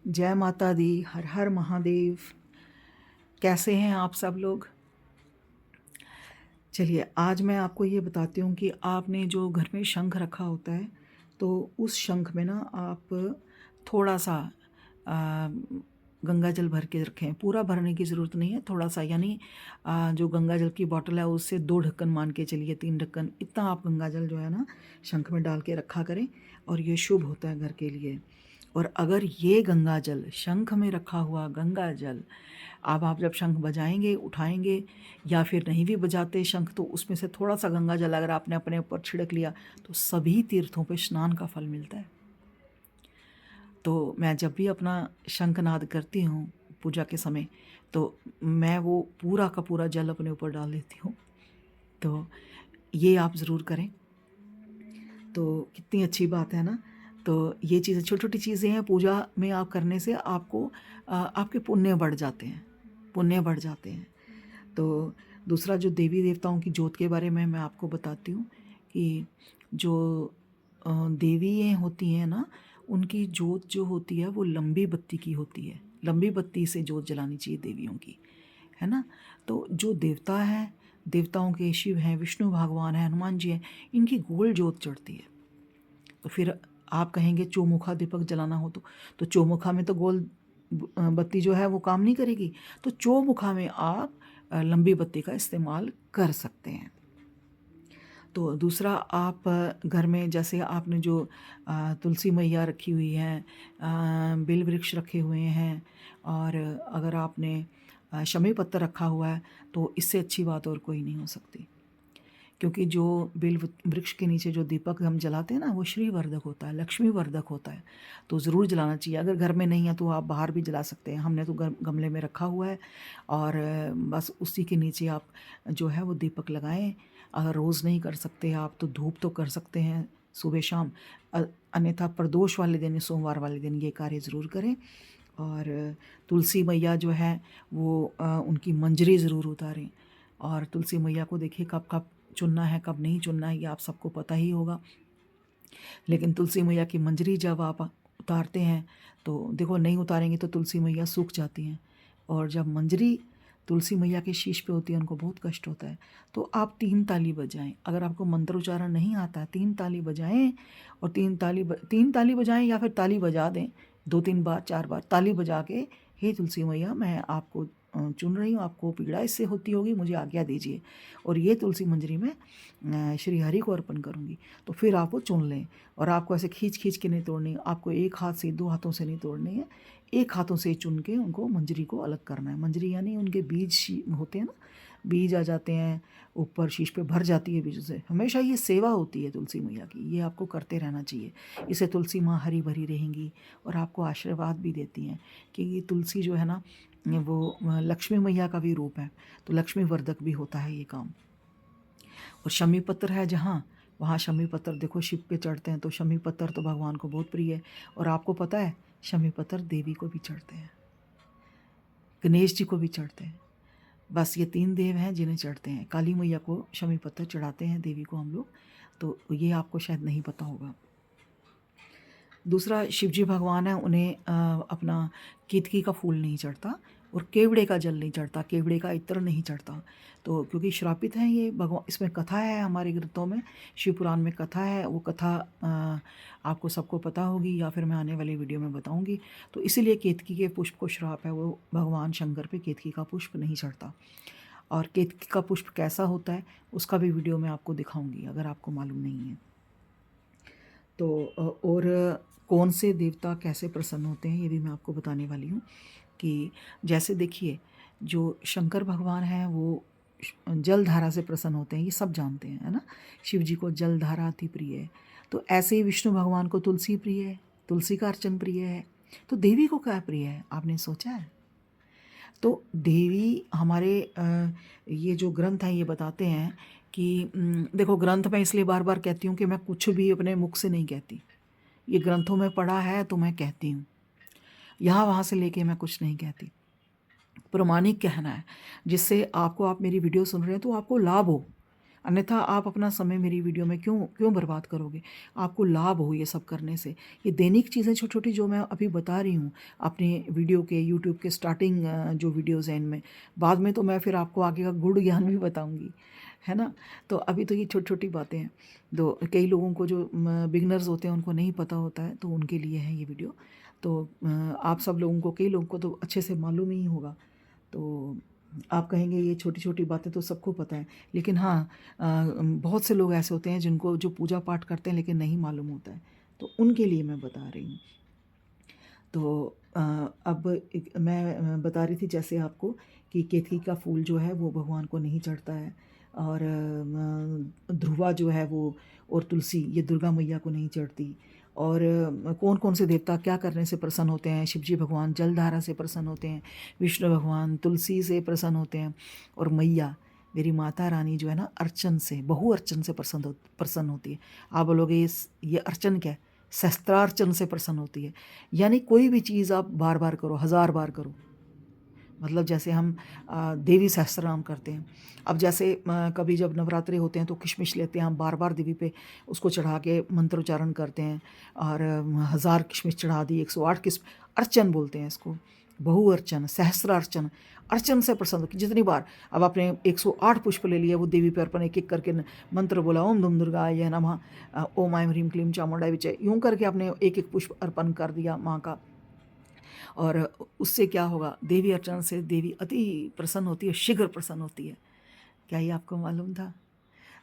जय माता दी। हर हर महादेव। कैसे हैं आप सब लोग? चलिए, आज मैं आपको ये बताती हूँ कि आपने जो घर में शंख रखा होता है, तो उस शंख में ना आप थोड़ा सा आ, गंगा जल भर के रखें। पूरा भरने की ज़रूरत नहीं है, थोड़ा सा, यानी जो गंगा जल की बॉटल है उससे 2 ढक्कन मान के चलिए, 3 ढक्कन, इतना आप गंगा जल जो है ना शंख में डाल के रखा करें, और ये शुभ होता है घर के लिए। और अगर ये गंगा जल, शंख में रखा हुआ गंगा जल, अब आप जब शंख बजाएंगे, उठाएंगे, या फिर नहीं भी बजाते शंख, तो उसमें से थोड़ा सा गंगा जल अगर आपने अपने ऊपर छिड़क लिया, तो सभी तीर्थों पे स्नान का फल मिलता है। तो मैं जब भी अपना शंखनाद करती हूँ पूजा के समय, तो मैं वो पूरा का पूरा जल अपने ऊपर डाल लेती हूँ। तो ये आप ज़रूर करें। तो कितनी अच्छी बात है ना। तो ये चीज़ें, छोटी छोटी चीज़ें हैं, पूजा में आप करने से आपको आपके पुण्य बढ़ जाते हैं, पुण्य बढ़ जाते हैं। तो दूसरा, जो देवी देवताओं की जोत के बारे में मैं आपको बताती हूँ कि जो देवियाँ होती हैं ना, उनकी जोत जो होती है वो लंबी बत्ती की होती है। लंबी बत्ती से जोत जलानी चाहिए देवियों की, है ना। तो जो देवता हैं, देवताओं के शिव हैं, विष्णु भगवान हैं, हनुमान जी हैं, इनकी गोल जोत चढ़ती है। तो फिर आप कहेंगे चौमुखा दीपक जलाना हो तो चौमुखा में तो गोल बत्ती जो है वो काम नहीं करेगी। तो चौमुखा में आप लंबी बत्ती का इस्तेमाल कर सकते हैं। तो दूसरा, आप घर में जैसे आपने जो तुलसी मैया रखी हुई है, बिल वृक्ष रखे हुए हैं, और अगर आपने शमी पत्तर रखा हुआ है, तो इससे अच्छी बात और कोई नहीं हो सकती। क्योंकि जो बेल वृक्ष के नीचे जो दीपक हम जलाते हैं ना, वो श्रीवर्धक होता है, लक्ष्मी वर्धक होता है। तो ज़रूर जलाना चाहिए। अगर घर में नहीं है तो आप बाहर भी जला सकते हैं। हमने तो गमले में रखा हुआ है, और बस उसी के नीचे आप जो है वो दीपक लगाएं। अगर रोज़ नहीं कर सकते आप, तो धूप तो कर सकते हैं सुबह शाम। अन्यथा प्रदोष वाले दिन, सोमवार वाले दिन ये कार्य ज़रूर करें। और तुलसी मैया जो है वो उनकी मंजरी ज़रूर उतारें। और तुलसी मैया को देखिए, कब कब चुनना है, कब नहीं चुनना है, ये आप सबको पता ही होगा। लेकिन तुलसी मैया की मंजरी जब आप उतारते हैं, तो देखो, नहीं उतारेंगे तो तुलसी मैया सूख जाती हैं। और जब मंजरी तुलसी मैया के शीश पे होती है, उनको बहुत कष्ट होता है। तो आप 3 ताली बजाएं। अगर आपको मंत्र उच्चारण नहीं आता है, 3 ताली बजाएं। और 3 ताली बजाएं, या फिर ताली बजा दें 2-3 बार, 4 बार ताली बजा के, हे तुलसी मैया, मैं आपको चुन रही हूँ, आपको पीड़ा इससे होती होगी, मुझे आज्ञा दीजिए, और ये तुलसी मंजरी में श्री हरि को अर्पण करूँगी। तो फिर आप वो चुन लें। और आपको ऐसे खींच खींच के नहीं तोड़नी, आपको एक हाथ से, 2 हाथों से नहीं तोड़नी है, एक हाथों से चुन के उनको, मंजरी को अलग करना है। मंजरी यानी उनके बीज होते हैं ना, बीज आ जाते हैं ऊपर, शीश पे भर जाती है बीजों से। हमेशा ये सेवा होती है तुलसी मैया की, ये आपको करते रहना चाहिए। इससे तुलसी माँ हरी भरी रहेंगी और आपको आशीर्वाद भी देती हैं। कि ये तुलसी जो है ना, वो लक्ष्मी मैया का भी रूप है, तो लक्ष्मी वर्धक भी होता है ये काम। और शमी पत्र है जहाँ, वहाँ शमी पत्र देखो शिव पे चढ़ते हैं, तो शमी पत्र तो भगवान को बहुत प्रिय है। और आपको पता है, शमी पत्र देवी को भी चढ़ते हैं, गणेश जी को भी चढ़ते हैं। बस ये 3 देव हैं जिन्हें चढ़ते हैं। काली मैया को शमी पत्र चढ़ाते हैं, देवी को हम लोग। तो ये आपको शायद नहीं पता होगा। दूसरा, शिवजी भगवान है, उन्हें अपना केतकी का फूल नहीं चढ़ता, और केवड़े का जल नहीं चढ़ता, केवड़े का इत्र नहीं चढ़ता। तो क्योंकि श्रापित हैं ये भगवान। इसमें कथा है, हमारे ग्रंथों में, शिव पुराण में कथा है। वो कथा आपको सबको पता होगी, या फिर मैं आने वाली वीडियो में बताऊंगी। तो इसीलिए केतकी के पुष्प को श्राप है, वो भगवान शंकर पे केतकी का पुष्प नहीं चढ़ता। और केतकी का पुष्प कैसा होता है, उसका भी वीडियो मैं आपको दिखाऊंगी, अगर आपको मालूम नहीं है तो। और कौन से देवता कैसे प्रसन्न होते हैं, ये भी मैं आपको बताने वाली हूँ। कि जैसे देखिए, जो शंकर भगवान हैं वो जल धारा से प्रसन्न होते हैं, ये सब जानते हैं, है ना। शिव जी को जल धारा अति प्रिय है। तो ऐसे ही विष्णु भगवान को तुलसी प्रिय है, तुलसी का अर्चन प्रिय है। तो देवी को क्या प्रिय है, आपने सोचा है? तो देवी हमारे ये जो ग्रंथ हैं ये बताते हैं कि देखो, ग्रंथ मैं इसलिए बार बार कहती हूँ कि मैं कुछ भी अपने मुख से नहीं कहती। ये ग्रंथों में पढ़ा है तो मैं कहती हूँ, यहाँ वहाँ से लेके मैं कुछ नहीं कहती। प्रमाणिक कहना है, जिससे आपको, आप मेरी वीडियो सुन रहे हैं तो आपको लाभ हो। अन्यथा आप अपना समय मेरी वीडियो में क्यों क्यों बर्बाद करोगे? आपको लाभ हो ये सब करने से। ये दैनिक चीज़ें छोटी-छोटी जो मैं अभी बता रही हूँ अपने वीडियो के यूट्यूब के स्टार्टिंग जो वीडियोज़ हैं इनमें, बाद में तो मैं फिर आपको आगे का गूढ़ ज्ञान भी बताऊँगी, है ना? तो अभी तो ये छोटी-छोटी बातें हैं। तो कई लोगों को जो बिगिनर्स होते हैं उनको नहीं पता होता है, तो उनके लिए है ये वीडियो। तो आप सब लोगों को, कई लोगों को तो अच्छे से मालूम ही होगा। तो आप कहेंगे ये छोटी-छोटी बातें तो सबको पता है। लेकिन हाँ, बहुत से लोग ऐसे होते हैं जिनको जो पूजा पाठ करते हैं लेकिन नहीं मालूम होता है, तो उनके लिए मैं बता रही हूँ। तो अब मैं बता रही थी जैसे आपको कि केतकी का फूल जो है वो भगवान को नहीं चढ़ता है, और ध्रुवा जो है वो, और तुलसी ये दुर्गा मैया को नहीं चढ़ती। और कौन कौन से देवता क्या करने से प्रसन्न होते हैं? शिवजी भगवान जलधारा से प्रसन्न होते हैं, विष्णु भगवान तुलसी से प्रसन्न होते हैं, और मैया मेरी माता रानी जो है ना अर्चन से, बहु अर्चन से प्रसन्न होती है। आप बोलोगे ये अर्चन क्या है? सहस्त्रार्चन से प्रसन्न होती है। यानी कोई भी चीज़ आप बार बार करो, 1000 बार करो। मतलब जैसे हम देवी सहस्त्रनाम करते हैं। अब जैसे कभी जब नवरात्रे होते हैं तो किशमिश लेते हैं, हम बार बार देवी पे उसको चढ़ा के मंत्रोच्चारण करते हैं, और 1000 किशमिश चढ़ा दी, 108 किस अर्चन बोलते हैं इसको, बहु अर्चन, सहस्त्र अर्चन। अर्चन से प्रसन्न जितनी बार, अब आपने 108 पुष्प ले लिया, वो देवी पे अर्पण एक एक करके मंत्र बोला, ओम धूम दुर्गाय नमः, ओम ऐं ह्रीं क्लीं चामुंडाय विचे, यूँ करके आपने एक एक पुष्प अर्पण कर दिया माँ का। और उससे क्या होगा? देवी अर्चना से देवी अति प्रसन्न होती है, शीघ्र प्रसन्न होती है। क्या ये आपको मालूम था?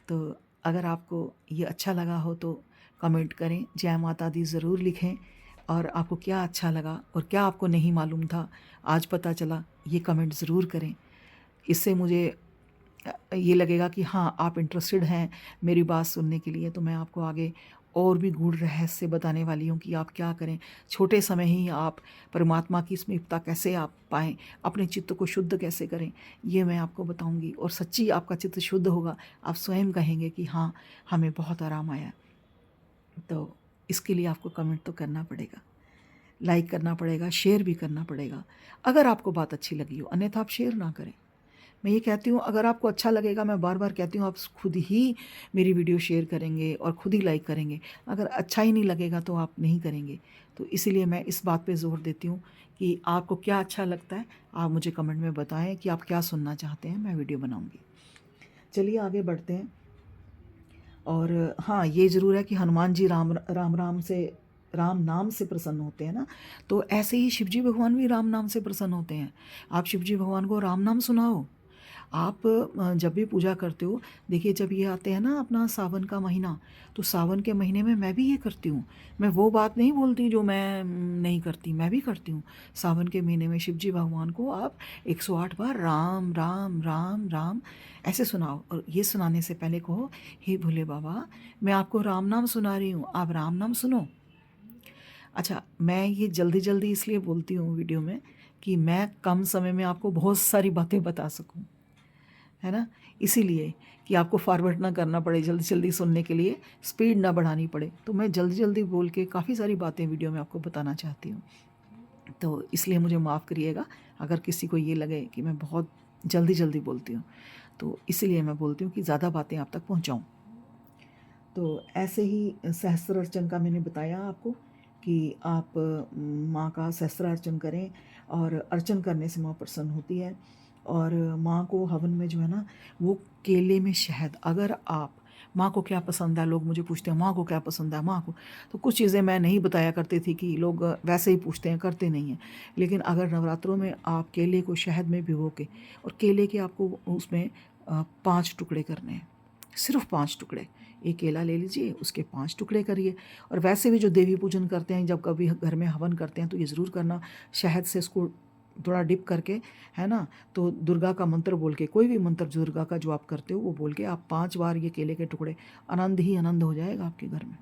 तो अगर आपको ये अच्छा लगा हो तो कमेंट करें, जय माता दी ज़रूर लिखें। और आपको क्या अच्छा लगा और क्या आपको नहीं मालूम था, आज पता चला, ये कमेंट ज़रूर करें। इससे मुझे ये लगेगा कि हाँ, आप इंटरेस्टेड हैं मेरी बात सुनने के लिए। तो मैं आपको आगे और भी गूढ़ रहस्य बताने वाली हूँ कि आप क्या करें। छोटे समय ही आप परमात्मा की समीपता कैसे आप पाएँ, अपने चित्त को शुद्ध कैसे करें, ये मैं आपको बताऊँगी। और सच्ची आपका चित्त शुद्ध होगा, आप स्वयं कहेंगे कि हाँ, हमें बहुत आराम आया। तो इसके लिए आपको कमेंट तो करना पड़ेगा, लाइक करना पड़ेगा, शेयर भी करना पड़ेगा, अगर आपको बात अच्छी लगी हो। अन्यथा आप शेयर ना करें। मैं ये कहती हूँ, अगर आपको अच्छा लगेगा, मैं बार बार कहती हूँ, आप खुद ही मेरी वीडियो शेयर करेंगे और खुद ही लाइक करेंगे। अगर अच्छा ही नहीं लगेगा तो आप नहीं करेंगे। तो इसीलिए मैं इस बात पे ज़ोर देती हूँ कि आपको क्या अच्छा लगता है, आप मुझे कमेंट में बताएं कि आप क्या सुनना चाहते हैं, मैं वीडियो बनाऊँगी। चलिए आगे बढ़ते हैं। और हाँ, ये ज़रूर है कि हनुमान जी राम नाम से प्रसन्न होते हैं ना, तो ऐसे ही शिवजी भगवान भी राम नाम से प्रसन्न होते हैं। आप शिवजी भगवान को राम नाम सुनाओ। आप जब भी पूजा करते हो, देखिए जब ये आते हैं ना अपना सावन का महीना, तो सावन के महीने में मैं भी ये करती हूँ। मैं वो बात नहीं बोलती जो मैं नहीं करती, मैं भी करती हूँ। सावन के महीने में शिवजी भगवान को आप 108 बार राम राम राम राम ऐसे सुनाओ। और ये सुनाने से पहले कहो, हे भोले बाबा, मैं आपको राम नाम सुना रही हूँ, आप राम नाम सुनो। अच्छा, मैं ये जल्दी जल्दी इसलिए बोलती हूँ वीडियो में कि मैं कम समय में आपको बहुत सारी बातें बता सकूँ, है ना? इसीलिए कि आपको फॉरवर्ड ना करना पड़े, जल्दी जल्दी सुनने के लिए स्पीड ना बढ़ानी पड़े। तो मैं जल्दी जल्दी बोल के काफ़ी सारी बातें वीडियो में आपको बताना चाहती हूँ। तो इसलिए मुझे माफ़ करिएगा अगर किसी को ये लगे कि मैं बहुत जल्दी जल्दी बोलती हूँ। तो इसीलिए मैं बोलती हूँ कि ज़्यादा बातें आप तक पहुँचाऊँ। तो ऐसे ही सहस्त्र अर्चन का मैंने बताया आपको कि आप माँ का सहस्त्र अर्चन करें, और अर्चन करने से माँ प्रसन्न होती है। और माँ को हवन में जो है ना, वो केले में शहद, अगर आप, माँ को क्या पसंद है, लोग मुझे पूछते हैं माँ को क्या पसंद है, माँ को, तो कुछ चीज़ें मैं नहीं बताया करती थी कि लोग वैसे ही पूछते हैं, करते नहीं हैं। लेकिन अगर नवरात्रों में आप केले को शहद में भिगो के, और केले के आपको उसमें 5 टुकड़े करने हैं, सिर्फ 5 टुकड़े। एक केला ले लीजिए, उसके 5 टुकड़े करिए। और वैसे भी जो देवी पूजन करते हैं, जब कभी घर में हवन करते हैं, तो ये ज़रूर करना, शहद से इसको थोड़ा डिप करके, है ना, तो दुर्गा का मंत्र बोल के, कोई भी मंत्र दुर्गा का जो आप करते हो वो बोल के आप 5 बार ये केले के टुकड़े, आनंद ही आनंद हो जाएगा आपके घर में,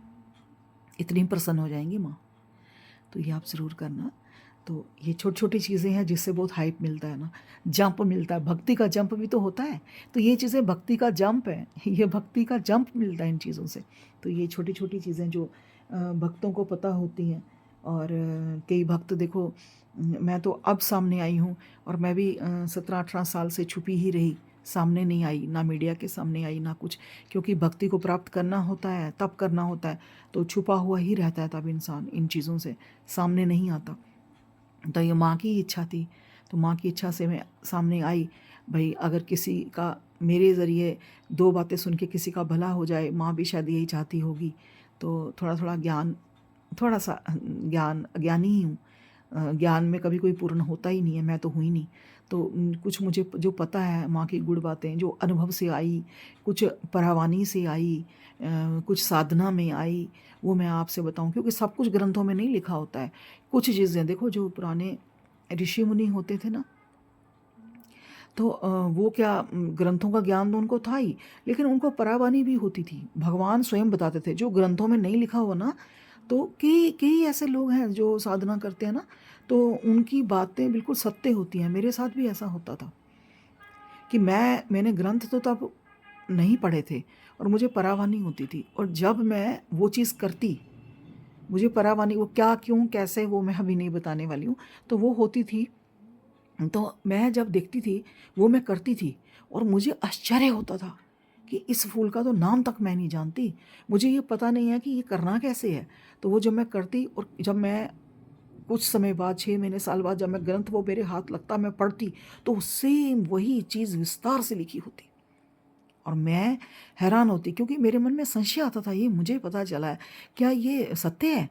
इतनी प्रसन्न हो जाएंगी माँ। तो ये आप ज़रूर करना। तो ये छोटी छोटी चीज़ें हैं जिससे बहुत हाइप मिलता है ना, जंप मिलता है, भक्ति का जंप भी तो होता है। तो ये चीज़ें भक्ति का जंप है, ये भक्ति का जंप मिलता है इन चीज़ों से। तो ये छोटी छोटी चीज़ें जो भक्तों को पता होती हैं। और कई भक्त देखो, मैं तो अब सामने आई हूँ, और मैं भी 17-18 साल से छुपी ही रही, सामने नहीं आई, ना मीडिया के सामने आई, ना कुछ। क्योंकि भक्ति को प्राप्त करना होता है, तब करना होता है, तो छुपा हुआ ही रहता है, तब इंसान इन चीज़ों से सामने नहीं आता। तो ये माँ की इच्छा थी, तो माँ की इच्छा से मैं सामने आई। भाई अगर किसी का मेरे ज़रिए 2 बातें सुन के किसी का भला हो जाए, माँ भी शायद यही चाहती होगी। तो थोड़ा थोड़ा ज्ञान, थोड़ा सा ज्ञान, अज्ञानी ही हूँ, ज्ञान में कभी कोई पूर्ण होता ही नहीं है, मैं तो हुई नहीं। तो कुछ मुझे जो पता है माँ की गुड़ बातें, जो अनुभव से आई, कुछ परावानी से आई, कुछ साधना में आई, वो मैं आपसे बताऊं। क्योंकि सब कुछ ग्रंथों में नहीं लिखा होता है। कुछ चीज़ें देखो, जो पुराने ऋषि मुनि होते थे ना, तो वो क्या ग्रंथों का ज्ञान तो उनको था ही, लेकिन उनको परावानी भी होती थी। भगवान स्वयं बताते थे जो ग्रंथों में नहीं लिखा हुआ ना। तो कई कई ऐसे लोग हैं जो साधना करते हैं ना, तो उनकी बातें बिल्कुल सत्य होती हैं। मेरे साथ भी ऐसा होता था कि मैंने ग्रंथ तो तब नहीं पढ़े थे, और मुझे परावानी होती थी। और जब मैं वो चीज़ करती, मुझे परावानी, वो क्या, क्यों, कैसे, वो मैं अभी नहीं बताने वाली हूँ। तो वो होती थी, तो मैं जब देखती थी, वो मैं करती थी, और मुझे आश्चर्य होता था कि इस फूल का तो नाम तक मैं नहीं जानती, मुझे ये पता नहीं है कि ये करना कैसे है। तो वो जब मैं करती, और जब मैं कुछ समय बाद, 6 महीने, साल बाद, जब मैं ग्रंथ वो मेरे हाथ लगता, मैं पढ़ती, तो सेम वही चीज़ विस्तार से लिखी होती। और मैं हैरान होती, क्योंकि मेरे मन में संशय आता था, ये मुझे पता चला है, क्या ये सत्य है?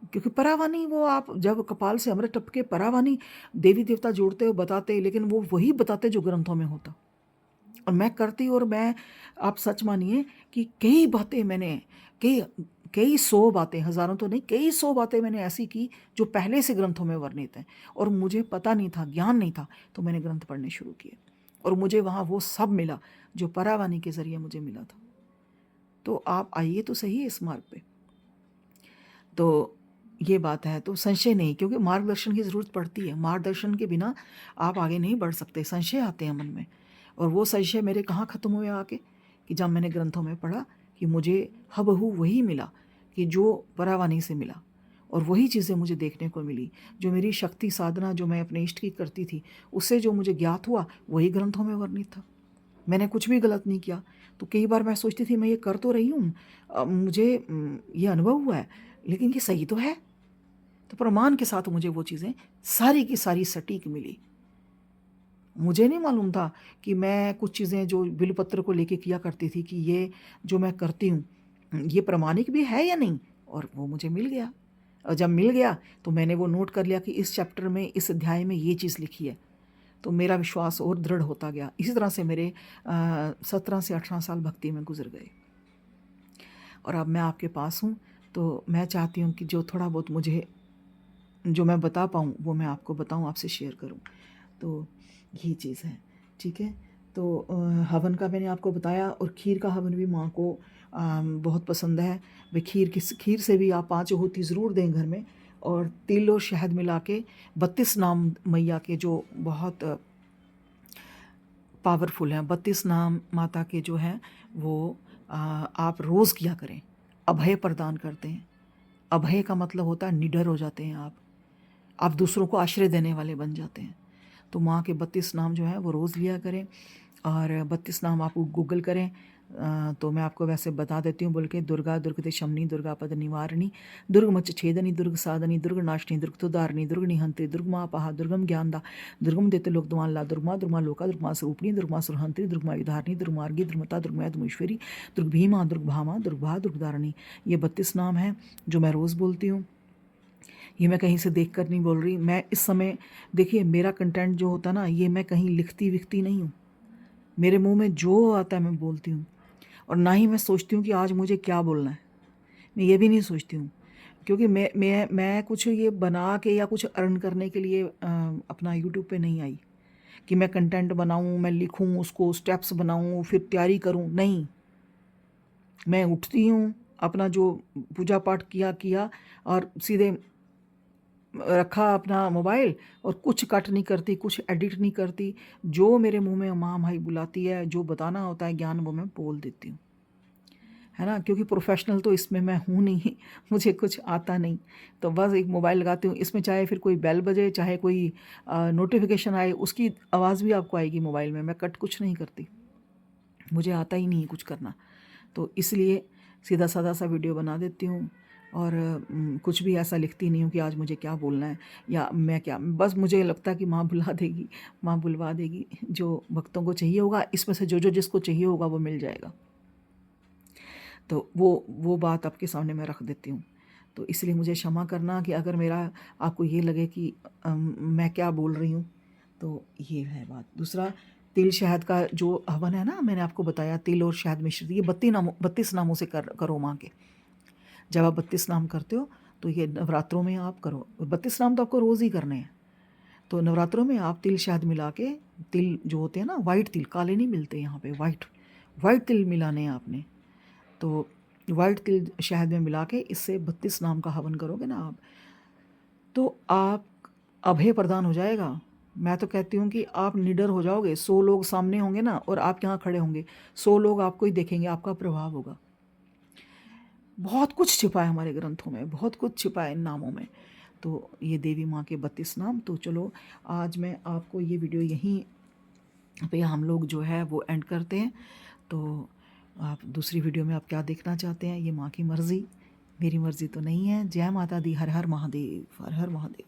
क्योंकि परावानी, वो आप जब कपाल से अमृत टपके, परावानी देवी देवता जोड़ते हो, बताते, लेकिन वो वही बताते जो ग्रंथों में होता। और मैं करती, और मैं, आप सच मानिए कि कई बातें मैंने, कई कई 100 बातें, हज़ारों तो नहीं, कई 100 बातें मैंने ऐसी की जो पहले से ग्रंथों में वर्णित हैं, और मुझे पता नहीं था, ज्ञान नहीं था। तो मैंने ग्रंथ पढ़ने शुरू किए, और मुझे वहाँ वो सब मिला जो परावानी के ज़रिए मुझे मिला था। तो आप आइए तो सही इस मार्ग पे। तो ये बात है, तो संशय नहीं, क्योंकि मार्गदर्शन की ज़रूरत पड़ती है। मार्गदर्शन के बिना आप आगे नहीं बढ़ सकते, संशय आते हैं मन में। और वो संशय मेरे कहाँ ख़त्म हुए आके, कि जब मैंने ग्रंथों में पढ़ा कि मुझे हबहू वही मिला कि जो परावानी से मिला, और वही चीज़ें मुझे देखने को मिली। जो मेरी शक्ति साधना, जो मैं अपने इष्ट की करती थी, उससे जो मुझे ज्ञात हुआ, वही ग्रंथों में वर्णित था। मैंने कुछ भी गलत नहीं किया। तो कई बार मैं सोचती थी, मैं ये कर तो रही हूँ, मुझे ये अनुभव हुआ है, लेकिन ये सही तो है। तो प्रमाण के साथ मुझे वो चीज़ें सारी की सारी सटीक मिली। मुझे नहीं मालूम था कि मैं कुछ चीज़ें जो बिलपत्र को लेके किया करती थी, कि ये जो मैं करती हूँ, ये प्रमाणिक भी है या नहीं। और वो मुझे मिल गया, और जब मिल गया तो मैंने वो नोट कर लिया कि इस चैप्टर में, इस अध्याय में ये चीज़ लिखी है। तो मेरा विश्वास और दृढ़ होता गया। इसी तरह से मेरे 17 से 18 साल भक्ति में गुजर गए, और अब मैं आपके पास हूँ। तो मैं चाहती हूँ कि जो थोड़ा बहुत मुझे, जो मैं बता पाऊँ, वो मैं आपको बताऊँ, आपसे शेयर करूँ। तो यही चीज़ है, ठीक है। तो हवन का मैंने आपको बताया, और खीर का हवन भी माँ को बहुत पसंद है। वे खीर से भी आप 5 होती ज़रूर दें घर में, और तिल और शहद मिला के 32 नाम मैया के, जो बहुत पावरफुल हैं, 32 नाम माता के जो हैं, वो आप रोज़ किया करें। अभय प्रदान करते हैं। अभय का मतलब होता है निडर हो जाते हैं आप दूसरों को आश्रय देने वाले बन जाते हैं। तो माँ के 32 नाम जो हैं वो रोज़ लिया करें, और 32 नाम आप गूगल करें। तो मैं आपको वैसे बता देती हूँ बोल के, दुर्गा दुर्गते शमनी, दुर्गा पद निवारिणी, दुर्ग मच छेदनी, दुर्ग साधनी, दुर्ग नाशनी, दुर्ग तुदारणी, दुर्ग निहंत्री, दुर्गमा पहा, दुर्गम ज्ञानदा, दुर्गम देते लोक दुमाला, दुर्गमा दुर्मा लोका, दुर्गमा स्वरूपिणी, दुर्गमा सुरहंत्री, दुर्गमा युधारिणी, दुर्मार्गी, दुर्मता, दुर्गमया, दुर्मेश्वरी, दुर्ग भीमा, दुर्गभामा, दुर्गभा, दुर्गदारिणी। ये 32 नाम हैं जो मैं रोज़ बोलती हूँ। ये मैं कहीं से देख कर नहीं बोल रही। मैं इस समय, देखिए, मेरा कंटेंट जो होता है ना, ये मैं कहीं लिखती विखती नहीं हूँ। मेरे मुंह में जो आता है मैं बोलती हूँ, और ना ही मैं सोचती हूँ कि आज मुझे क्या बोलना है। मैं ये भी नहीं सोचती हूँ, क्योंकि मैं कुछ ये बना के या कुछ अर्न करने के लिए अपना यूट्यूब पे नहीं आई कि मैं कंटेंट बनाऊँ, मैं लिखूँ, उसको स्टेप्स बनाऊँ, फिर तैयारी करूँ। नहीं, मैं उठती हूँ, अपना जो पूजा पाठ किया, और सीधे रखा अपना मोबाइल, और कुछ कट नहीं करती, कुछ एडिट नहीं करती। जो मेरे मुंह में माँ भाई बुलाती है, जो बताना होता है ज्ञान, वो मैं बोल देती हूँ, है ना, क्योंकि प्रोफेशनल तो इसमें मैं हूँ नहीं, मुझे कुछ आता नहीं। तो बस एक मोबाइल लगाती हूँ, इसमें चाहे फिर कोई बेल बजे, चाहे कोई नोटिफिकेशन आए, उसकी आवाज़ भी आपको आएगी मोबाइल में। मैं कट कुछ नहीं करती, मुझे आता ही नहीं है कुछ करना। तो इसलिए सीधा साधा सा वीडियो बना देती हूँ, और कुछ भी ऐसा लिखती नहीं हूँ कि आज मुझे क्या बोलना है या मैं क्या, बस मुझे लगता है कि माँ बुला देगी, माँ बुलवा देगी। जो भक्तों को चाहिए होगा, इसमें से जो जो जिसको चाहिए होगा वो मिल जाएगा। तो वो बात आपके सामने मैं रख देती हूँ। तो इसलिए मुझे क्षमा करना कि अगर मेरा आपको ये लगे कि मैं क्या बोल रही हूँ। तो ये है बात। दूसरा, तिल शहद का जो हवन है ना, मैंने आपको बताया, तिल और शहद मिश्रित, ये 32 नामों से करो माँ के। जब आप 32 नाम करते हो तो ये नवरात्रों में आप करो। 32 नाम तो आपको रोज़ ही करने हैं। तो नवरात्रों में आप तिल शहद मिला के, तिल जो होते हैं ना, वाइट तिल, काले नहीं मिलते यहाँ पे, वाइट वाइट तिल मिलाने हैं आपने। तो वाइट तिल शहद में मिला के इससे 32 नाम का हवन करोगे ना आप, तो आप अभय प्रदान हो जाएगा। मैं तो कहती हूँ कि आप निडर हो जाओगे। 100 लोग सामने होंगे ना, और आप यहाँ खड़े होंगे, 100 लोग आपको ही देखेंगे, आपका प्रभाव होगा। बहुत कुछ छिपा है हमारे ग्रंथों में, बहुत कुछ छिपा है इन नामों में। तो ये देवी माँ के 32 नाम। तो चलो, आज मैं आपको ये वीडियो यहीं पे हम लोग जो है वो एंड करते हैं। तो आप दूसरी वीडियो में आप क्या देखना चाहते हैं, ये माँ की मर्ज़ी, मेरी मर्ज़ी तो नहीं है। जय माता दी। हर हर महादेव, हर हर महादेव।